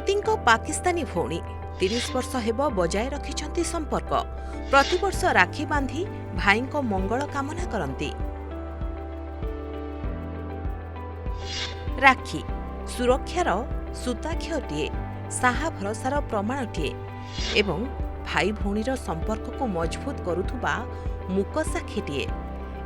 मोदी पाकिस्तानी भौणी 30 वर्ष हेब बजाय रखिछंती संपर्क। प्रतिवर्ष राखी बांधी भाई को मंगल कामना करती। राखी सुरक्षार सूताक्षीए साहा भरसार प्रमाणटीए एवं भाई भौणीर संपर्क को मजबूत करुथुबा मूकसाक्षीटीए।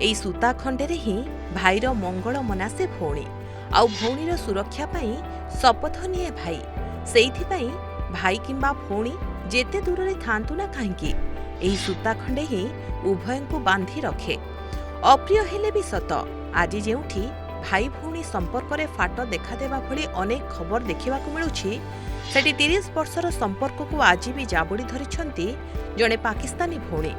एई सूता खंडेरे ही भाईर मंगल मनासे भौणी आउ भौणीर सुरक्षा पाई शपथ निये भाई। सेइथिपाई भाई किंबा भौणी जेते दूर रे थांतु ना काहेकि एही सूता खंडे ही उभयंकु बांधी रखे। अप्रिय हेले भी सत आज जेउठी भाई भौणी संपर्क रे फाट देखा देबा भली अनेक खबर देखिबा को मिलुछि, सेठी 30 वर्षर संपर्क को आज भी जाबुड़ी धरिछंती जणे पाकिस्तानी भौणी।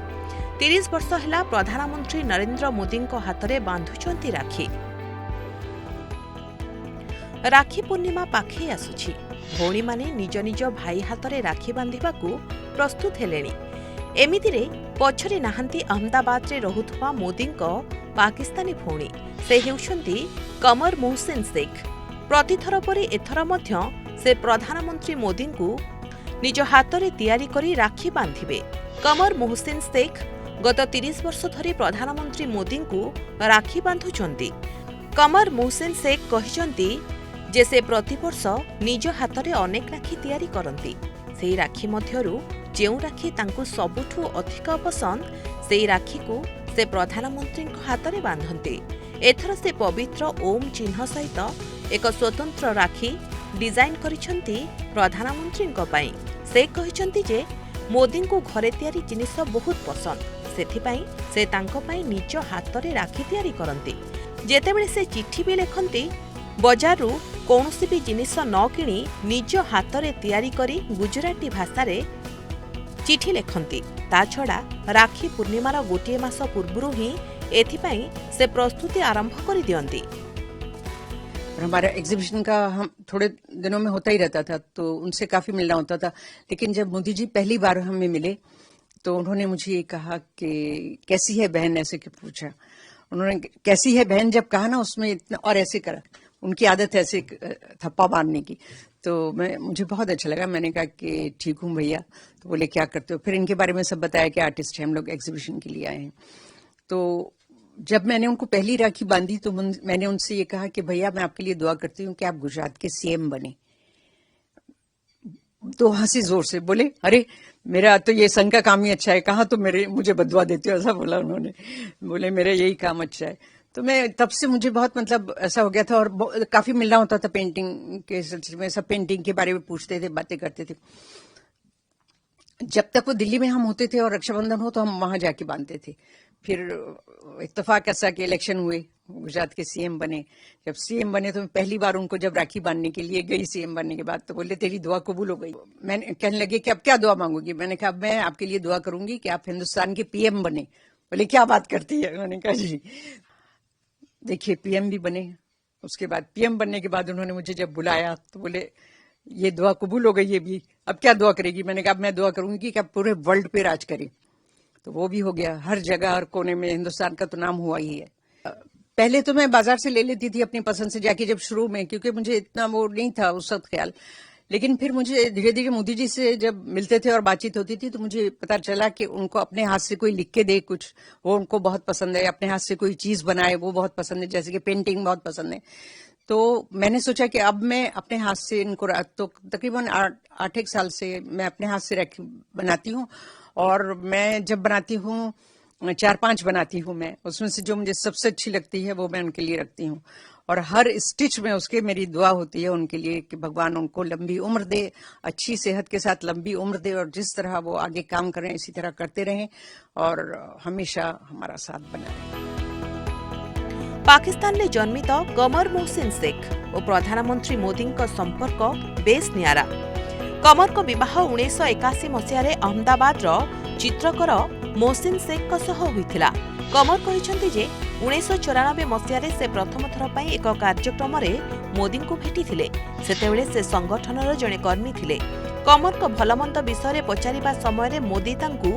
30 वर्ष हेला प्रधानमंत्री नरेंद्र मोदी हाथ बांधुछंती राखी। राखी पूर्णिमा पाखे आसुछि। भौणी माने निज निज भाई हाथ में राखी बांधिबाकू प्रस्तुत हेलेनी। एमितिरे पछरे नाहांती अहमदाबाद रे रहुथुवा मोदी पाकिस्तानी भौणी से हेउछंती कमर मोहसिन शेख। प्रतिथर परि एथर मध्य से प्रधानमंत्री मोदी को निज हाथ में तैयारी करी राखी बांधिबे। कमर मोहसिन शेख गत 30 वर्ष धरी प्रधानमंत्री मोदी को राखी बांधुचंती। कमर मोहसिन शेख कहिसंती जे से प्रतिवर्ष निज हाथ में अनेक राखी तैयारी करती। से राखी मध्यरु जेउ राखी तांकु सबुठु अधिक पसंद से राखी को से प्रधानमंत्री हाथ में बांधती। एथर से पवित्र ओम चिन्ह सहित एक स्वतंत्र राखी डिजाइन करिसंती प्रधानमंत्री पई। से कहिसंती जे मोदी को घरे तैयारी जिनिस बहुत पसंद, सेथिपाई से तांको पई निज हाथ में राखी तैयारी करती। जेतेबेले से चिट्ठी भी लेखंती बजारु कौनसी भी जिनिस न किणी निज हाथ में तैयारी करी गुजराती भाषा रे चिठी लेखंती। ता छड़ा राखी पूर्णिमार गोटे मास पूर्वरु ही एथिपाई से प्रस्तुति आरंभ कर दियंती। हमारा एग्जीबिशन का हम थोड़े दिनों में होता ही रहता था, तो उनसे काफी मिलना होता था। लेकिन जब मोदी जी पहली बार हमें मिले तो उन्होंने मुझे ये कहा कि कैसी है बहन, ऐसे कि पूछा। उन्होंने कैसी है बहन जब कहा ना, उसमें इतना और ऐसे करा। उनकी आदत है ऐसे थप्पा मारने की। तो मुझे बहुत अच्छा लगा। मैंने कहा कि ठीक हूँ भैया। तो बोले क्या करते हो? फिर इनके बारे में सब बताया कि आर्टिस्ट हैं, हम लोग एग्जीबिशन के लिए आए हैं। तो जब मैंने उनको पहली राखी बांधी तो मैंने उनसे ये कहा कि भैया मैं आपके लिए दुआ करती हूँ कि आप गुजरात के सीएम बने। तो हंसी जोर से, बोले अरे मेरा तो ये संघ का काम ही अच्छा है, कहाँ तो मुझे बदुआ देते हो, ऐसा बोला उन्होंने। बोले मेरा यही काम अच्छा है। तो मैं तब से मुझे बहुत मतलब ऐसा हो गया था। और काफी मिलना होता था पेंटिंग के सिलसिले में। सब पेंटिंग के बारे में पूछते थे, बातें करते थे। जब तक वो दिल्ली में हम होते थे और रक्षाबंधन हो तो हम वहां जाके बांधते थे। फिर इत्तेफाक ऐसा कि इलेक्शन हुए, गुजरात के सीएम बने। जब सीएम बने तो मैं पहली बार उनको जब राखी बांधने के लिए गई सीएम बनने के बाद, तो बोले तेरी दुआ कबूल हो गई। मैंने कहने लगे कि अब क्या दुआ मांगोगी? मैंने कहा मैं आपके लिए दुआ करूंगी कि आप हिंदुस्तान के पीएम बने। बोले क्या बात करती है? मैंने कहा जी देखिए पीएम भी बने। उसके बाद पीएम बनने के बाद उन्होंने मुझे जब बुलाया तो बोले ये दुआ कबूल हो गई, ये भी अब क्या दुआ करेगी? मैंने कहा मैं दुआ करूंगी कि आप पूरे वर्ल्ड पे राज करें। तो वो भी हो गया। हर जगह हर कोने में हिंदुस्तान का तो नाम हुआ ही है। पहले तो मैं बाजार से ले लेती थी अपनी पसंद से जाके, जब शुरू में, क्योंकि मुझे इतना वो नहीं था उस वक्त ख्याल। लेकिन फिर मुझे धीरे धीरे मोदी जी से जब मिलते थे और बातचीत होती थी तो मुझे पता चला कि उनको अपने हाथ से कोई लिख के दे कुछ, वो उनको बहुत पसंद है। अपने हाथ से कोई चीज बनाए वो बहुत पसंद है, जैसे कि पेंटिंग बहुत पसंद है। तो मैंने सोचा कि अब मैं अपने हाथ से इनको, तो तकरीबन 8-1 साल से मैं अपने हाथ से राखी बनाती हूँ। और मैं जब बनाती हूँ 4-5 बनाती हूँ मैं, उसमें से जो मुझे सबसे अच्छी लगती है वो मैं उनके लिए रखती हूँ। और हर स्टिच में उसके मेरी दुआ होती है उनके लिए कि भगवान उनको लंबी उम्र दे, अच्छी सेहत के साथ लंबी उम्र दे, और जिस तरह वो आगे काम करें इसी तरह करते रहें और हमेशा हमारा साथ बनाए। पाकिस्तान में जन्मित कमर मोहसिन शेख और प्रधानमंत्री मोदी संपर्क बेस नियारा। कमर को विवाह 1981 मसीह अहमदाबाद चित्रकर मोहसिन शेख होइथिला। कमर कहिसंती जे 1994 मसीह से प्रथम थर पई एक कार्यक्रम में मोदी को भेटिथिले। सेतेबेले से संगठनर जणे कर्मी थिले। कमर को भलमंद विषय पचारिबा समय मोदी तांकु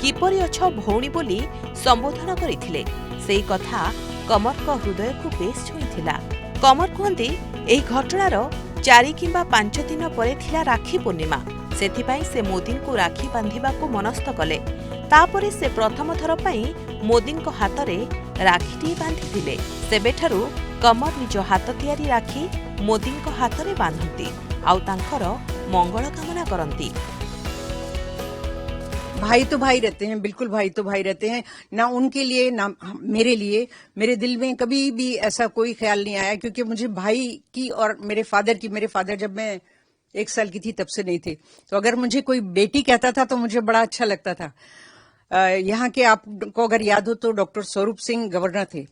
किपरि अछ भौणी बोली संबोधन करिथिले। सेही कथा कमर को हृदय को बेस छुईथिला। कमर कहती एही घटनार 4 किंबा 5 दिन परे थिला राखी पूर्णिमा। सेथिपाई से मोदी को राखी बांधिबाकू मनस्थ कले। तापरे से प्रथम थर पई मोदी हाथ में राखीटी बांधिथिले। सेबेठारु कमर निज हाथ तियारी राखी मोदी हाथ में बांधती आउ तांकर मंगल कामना करती। भाई तो भाई रहते हैं, बिल्कुल भाई तो भाई रहते हैं। ना उनके लिए ना मेरे लिए। मेरे दिल में कभी भी ऐसा कोई ख्याल नहीं आया, क्योंकि मुझे भाई की और मेरे फादर जब मैं 1 साल की थी तब से नहीं थे। तो अगर मुझे कोई बेटी कहता था तो मुझे बड़ा अच्छा लगता था। यहाँ के आपको अगर याद हो तो डॉक्टर स्वरूप सिंह गवर्नर थे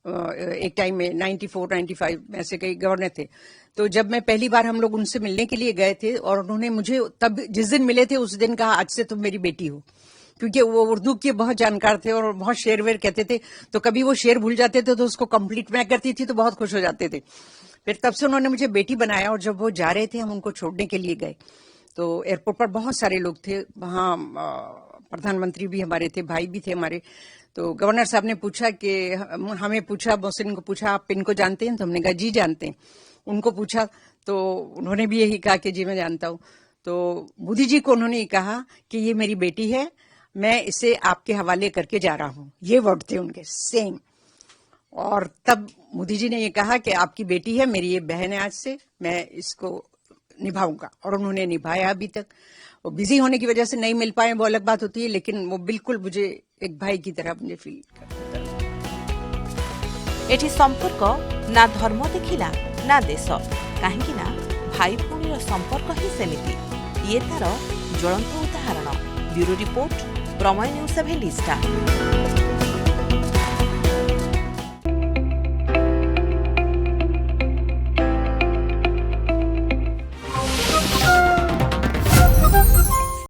एक टाइम में, 94-95 में ऐसे कई गवर्नर थे। तो जब मैं पहली बार हम लोग उनसे मिलने के लिए गए थे और उन्होंने मुझे तब जिस दिन मिले थे उस दिन कहा आज से तुम मेरी बेटी हो, क्योंकि वो उर्दू के बहुत जानकार थे और बहुत शेर वेर कहते थे। तो कभी वो शेर भूल जाते थे तो उसको कंप्लीट मैं करती थी तो बहुत खुश हो जाते थे। फिर तब से उन्होंने मुझे बेटी बनाया। और जब वो जा रहे थे हम उनको छोड़ने के लिए गए तो एयरपोर्ट पर बहुत सारे लोग थे वहाँ, प्रधानमंत्री भी हमारे थे, भाई भी थे हमारे। तो गवर्नर साहब ने पूछा कि हमें पूछा, मोहसिन को पूछा आप इनको जानते हैं? तो हमने कहा जी जानते हैं। उनको पूछा तो उन्होंने भी यही कहा कि जी मैं जानता हूँ। तो मोदी जी को उन्होंने कहा कि ये मेरी बेटी है, मैं इसे आपके हवाले करके जा रहा हूँ। ये वर्ड थे उनके सेम। और तब मोदी जी ने ये कहा कि आपकी बेटी है, मेरी ये बहन है, आज से मैं इसको निभाऊंगा। और उन्होंने निभाया अभी तक। वो बिजी होने की वजह से नहीं मिल पाए वो अलग बात होती है, लेकिन वो बिल्कुल मुझे एक भाई की तरह मुझे फील करता है। एठी संपर्क ना धर्म देखिला ना देश, काहेकि ना भाई भौणीर संपर्क ही सेमिति। ये तार ज्वलंत उदाहरण। Bureau report, Pramay news 7 star.